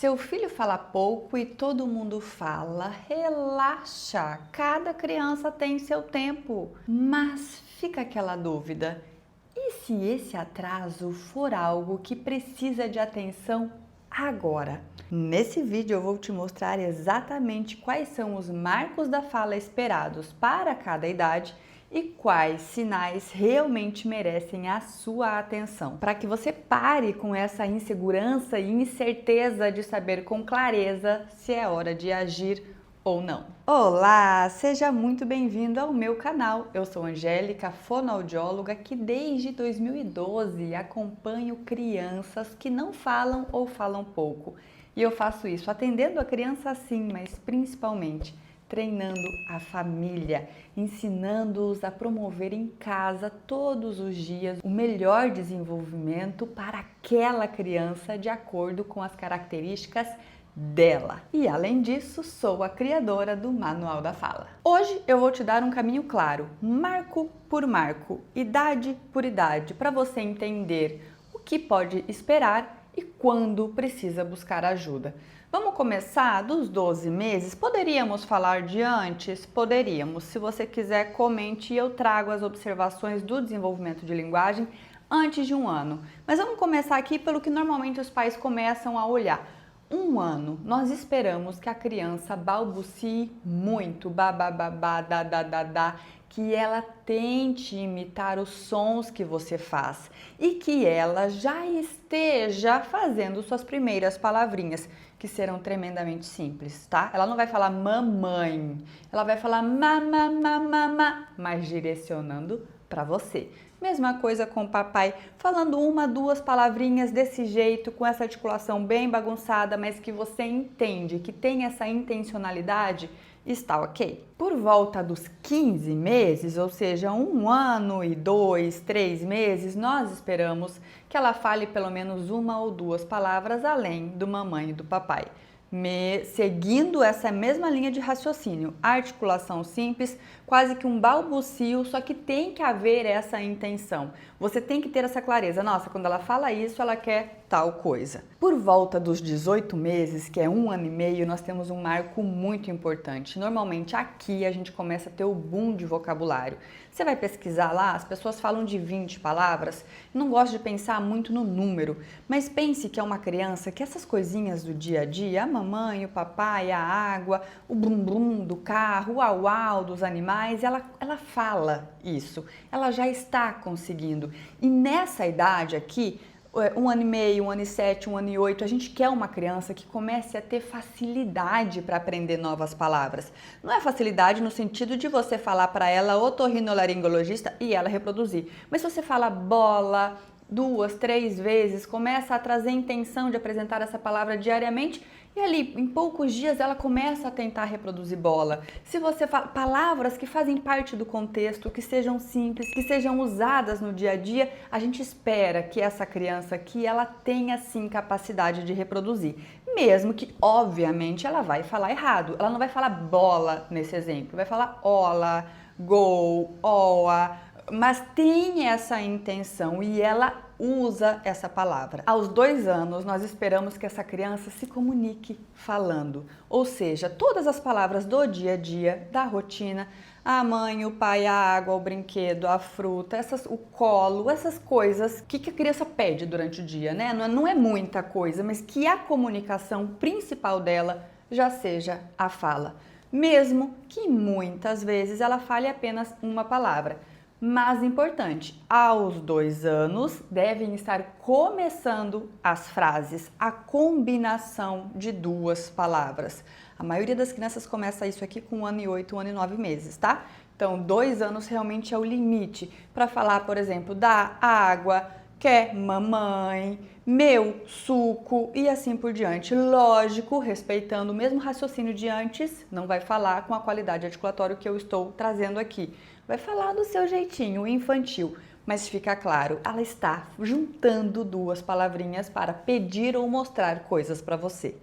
Seu filho fala pouco e todo mundo fala, relaxa, cada criança tem seu tempo. Mas fica aquela dúvida: e se esse atraso for algo que precisa de atenção agora? Nesse vídeo eu vou te mostrar exatamente quais são os marcos da fala esperados para cada idade e quais sinais realmente merecem a sua atenção, para que você pare com essa insegurança e incerteza de saber com clareza se é hora de agir ou não. Olá, seja muito bem-vindo ao meu canal. Eu sou Angélica, fonoaudióloga que desde 2012 acompanho crianças que não falam ou falam pouco. E eu faço isso atendendo a criança sim, mas principalmente treinando a família, ensinando-os a promover em casa todos os dias o melhor desenvolvimento para aquela criança de acordo com as características dela. E além disso, sou a criadora do Manual da Fala. Hoje eu vou te dar um caminho claro, marco por marco, idade por idade, para você entender o que pode esperar e quando precisa buscar ajuda. Vamos começar dos 12 meses? Poderíamos falar de antes? Poderíamos. Se você quiser, comente e eu trago as observações do desenvolvimento de linguagem antes de um ano. Mas vamos começar aqui pelo que normalmente os pais começam a olhar. Um ano, nós esperamos que a criança balbucie muito, babá, da, que ela tente imitar os sons que você faz e que ela já esteja fazendo suas primeiras palavrinhas, que serão tremendamente simples, tá? Ela não vai falar mamãe, ela vai falar mamá, mas direcionando para você. Mesma coisa com o papai, falando uma, duas palavrinhas desse jeito, com essa articulação bem bagunçada, mas que você entende, que tem essa intencionalidade, está ok. Por volta dos 15 meses, ou seja, 1 ano e 2, 3 meses, nós esperamos que ela fale pelo menos uma ou duas palavras além do mamãe e do papai. Seguindo essa mesma linha de raciocínio, articulação simples, quase que um balbucio, só que tem que haver essa intenção. Você tem que ter essa clareza. Nossa, quando ela fala isso, ela quer tal coisa. Por volta dos 18 meses, que é 1 ano e meio, nós temos um marco muito importante. Normalmente aqui a gente começa a ter o boom de vocabulário. Você vai pesquisar lá, as pessoas falam de 20 palavras. Não gosto de pensar muito no número, mas pense que é uma criança que essas coisinhas do dia a dia, a mamãe, o papai, a água, o brum brum do carro, o au au dos animais, ela fala isso. Ela já está conseguindo. E nessa idade aqui, 1 ano e meio, 1 ano e 7, 1 ano e 8, a gente quer uma criança que comece a ter facilidade para aprender novas palavras. Não é facilidade no sentido de você falar para ela otorrinolaringologista e ela reproduzir. Mas se você fala bola 2, 3 vezes, começa a trazer intenção de apresentar essa palavra diariamente e ali, em poucos dias, ela começa a tentar reproduzir bola. Se você fala palavras que fazem parte do contexto, que sejam simples, que sejam usadas no dia a dia, a gente espera que essa criança aqui, ela tenha sim capacidade de reproduzir. Mesmo que, obviamente, ela vai falar errado. Ela não vai falar bola nesse exemplo, vai falar ola, gol, oa, mas tem essa intenção e ela usa essa palavra. Aos 2 anos, nós esperamos que essa criança se comunique falando, ou seja, todas as palavras do dia a dia, da rotina, a mãe, o pai, a água, o brinquedo, a fruta, o colo, essas coisas que a criança pede durante o dia, né? Não é muita coisa, mas que a comunicação principal dela já seja a fala, mesmo que muitas vezes ela fale apenas uma palavra. Mas importante, aos 2 anos devem estar começando as frases, a combinação de 2 palavras. A maioria das crianças começa isso aqui com 1 ano e 8, 1 ano e 9 meses, tá? Então, 2 anos realmente é o limite para falar, por exemplo, da água, quer mamãe, meu suco e assim por diante. Lógico, respeitando o mesmo raciocínio de antes, não vai falar com a qualidade articulatória que eu estou trazendo aqui. Vai falar do seu jeitinho infantil, mas fica claro, ela está juntando 2 palavrinhas para pedir ou mostrar coisas para você.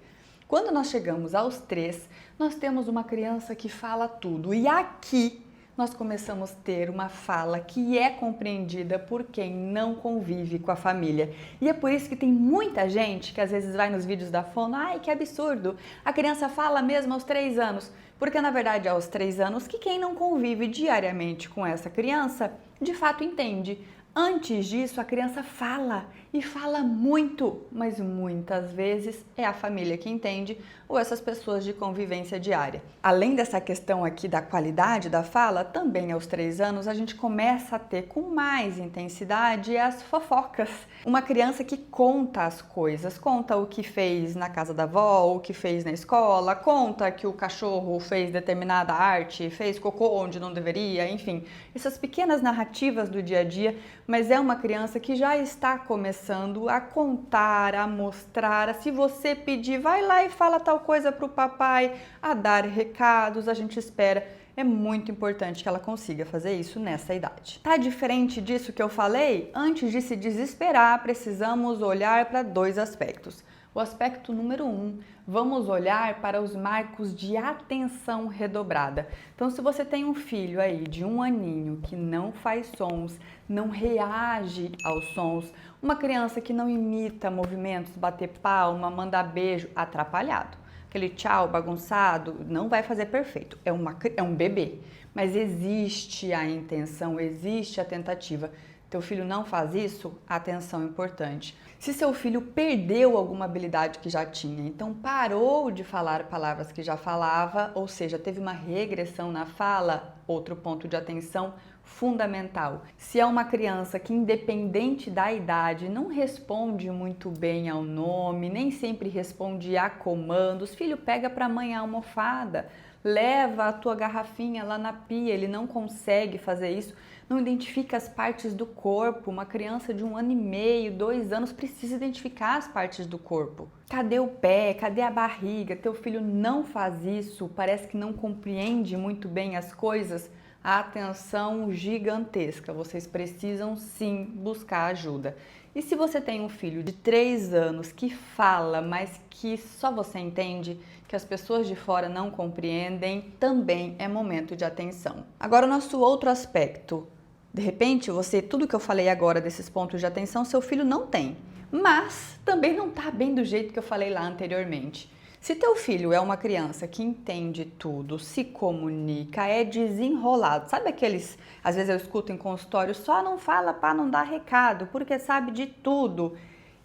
Quando nós chegamos aos 3, nós temos uma criança que fala tudo e aqui nós começamos a ter uma fala que é compreendida por quem não convive com a família. E é por isso que tem muita gente que às vezes vai nos vídeos da Fono, ai que absurdo, a criança fala mesmo aos 3 anos. Porque na verdade é aos 3 anos que quem não convive diariamente com essa criança, de fato entende. Antes disso, a criança fala e fala muito, mas muitas vezes é a família que entende ou essas pessoas de convivência diária. Além dessa questão aqui da qualidade da fala, também aos 3 anos a gente começa a ter com mais intensidade as fofocas. Uma criança que conta as coisas, conta o que fez na casa da avó, o que fez na escola, conta que o cachorro fez determinada arte, fez cocô onde não deveria, enfim, essas pequenas narrativas do dia a dia, mas é uma criança que já está começando a contar, a mostrar, se você pedir, vai lá e fala tal coisa para o papai, a dar recados, a gente espera. É muito importante que ela consiga fazer isso nessa idade. Tá diferente disso que eu falei? Antes de se desesperar, precisamos olhar para 2 aspectos. O aspecto número 1, vamos olhar para os marcos de atenção redobrada. Então, se você tem um filho aí de 1 aninho que não faz sons, não reage aos sons, uma criança que não imita movimentos, bater palma, mandar beijo, atrapalhado. Aquele tchau bagunçado não vai fazer perfeito, é um bebê, mas existe a intenção, existe a tentativa. Teu filho não faz isso? Atenção importante. Se seu filho perdeu alguma habilidade que já tinha, então parou de falar palavras que já falava, ou seja, teve uma regressão na fala, outro ponto de atenção fundamental. Se é uma criança que, independente da idade, não responde muito bem ao nome, nem sempre responde a comandos, filho, pega para a mãe a almofada, leva a tua garrafinha lá na pia, ele não consegue fazer isso, não identifica as partes do corpo. Uma criança de 1 ano e meio, 2 anos precisa identificar as partes do corpo. Cadê o pé? Cadê a barriga? Teu filho não faz isso, parece que não compreende muito bem as coisas. Atenção gigantesca, vocês precisam sim buscar ajuda. E se você tem um filho de 3 anos que fala, mas que só você entende, que as pessoas de fora não compreendem, também é momento de atenção. Agora o nosso outro aspecto. De repente, tudo que eu falei agora desses pontos de atenção, seu filho não tem, mas também não está bem do jeito que eu falei lá anteriormente. Se teu filho é uma criança que entende tudo, se comunica, é desenrolado, sabe aqueles, às vezes eu escuto em consultório, só não fala para não dar recado, porque sabe de tudo.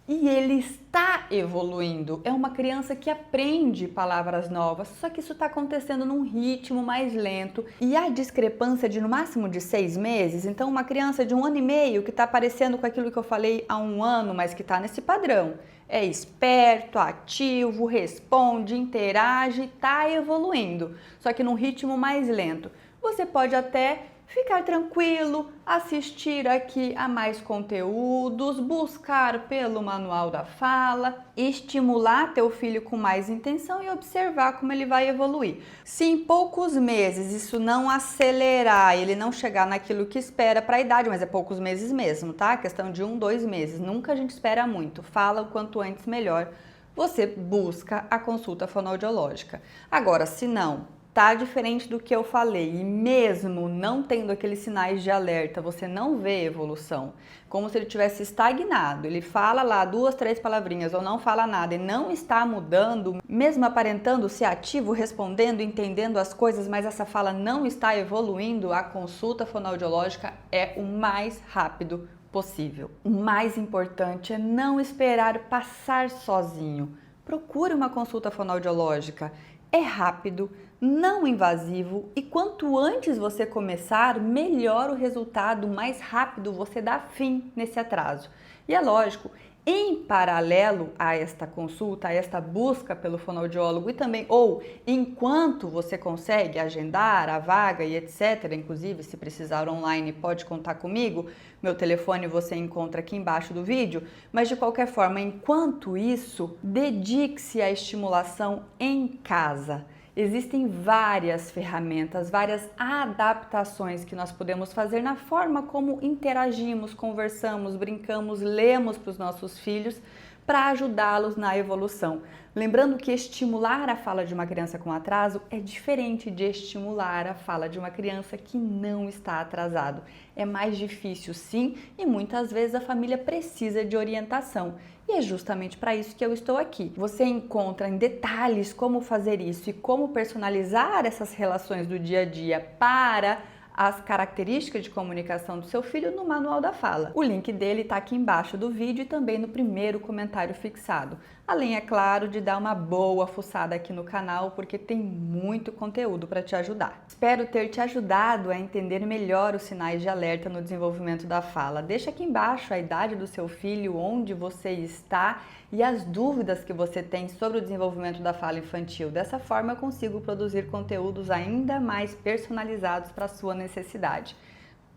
E ele está evoluindo, é uma criança que aprende palavras novas, só que isso está acontecendo num ritmo mais lento. E a discrepância de no máximo de 6 meses, então uma criança de 1 ano e meio que está parecendo com aquilo que eu falei há 1 ano, mas que está nesse padrão. É esperto, ativo, responde, interage, está evoluindo, só que num ritmo mais lento. Você pode até ficar tranquilo, assistir aqui a mais conteúdos, buscar pelo manual da fala, estimular teu filho com mais intenção e observar como ele vai evoluir. Se em poucos meses isso não acelerar, ele não chegar naquilo que espera para a idade, mas é poucos meses mesmo, tá? Questão de 1, 2 meses, nunca a gente espera muito, fala o quanto antes melhor. Você busca a consulta fonoaudiológica. Agora, se não, tá diferente do que eu falei e mesmo não tendo aqueles sinais de alerta, você não vê evolução, como se ele tivesse estagnado, ele fala lá 2, 3 palavrinhas ou não fala nada e não está mudando, mesmo aparentando ser ativo, respondendo, entendendo as coisas, mas essa fala não está evoluindo, a consulta fonoaudiológica é o mais rápido possível. O mais importante é não esperar passar sozinho. Procure uma consulta fonoaudiológica. É rápido, não invasivo e quanto antes você começar, melhor o resultado, mais rápido você dá fim nesse atraso. E é lógico, em paralelo a esta consulta, a esta busca pelo fonoaudiólogo e também, ou enquanto você consegue agendar a vaga e etc, inclusive se precisar online pode contar comigo, meu telefone você encontra aqui embaixo do vídeo, mas de qualquer forma, enquanto isso, dedique-se à estimulação em casa. Existem várias ferramentas, várias adaptações que nós podemos fazer na forma como interagimos, conversamos, brincamos, lemos para os nossos filhos, para ajudá-los na evolução. Lembrando que estimular a fala de uma criança com atraso é diferente de estimular a fala de uma criança que não está atrasado. É mais difícil, sim, e muitas vezes a família precisa de orientação. E é justamente para isso que eu estou aqui. Você encontra em detalhes como fazer isso e como personalizar essas relações do dia a dia para as características de comunicação do seu filho no Manual da Fala. O link dele está aqui embaixo do vídeo e também no primeiro comentário fixado. Além, é claro, de dar uma boa fuçada aqui no canal, porque tem muito conteúdo para te ajudar. Espero ter te ajudado a entender melhor os sinais de alerta no desenvolvimento da fala. Deixa aqui embaixo a idade do seu filho, onde você está e as dúvidas que você tem sobre o desenvolvimento da fala infantil. Dessa forma, eu consigo produzir conteúdos ainda mais personalizados para a sua necessidade.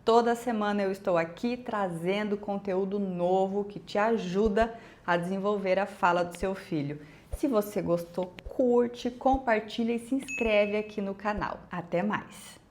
Toda semana eu estou aqui trazendo conteúdo novo que te ajuda a desenvolver a fala do seu filho. Se você gostou, curte, compartilha e se inscreve aqui no canal. Até mais!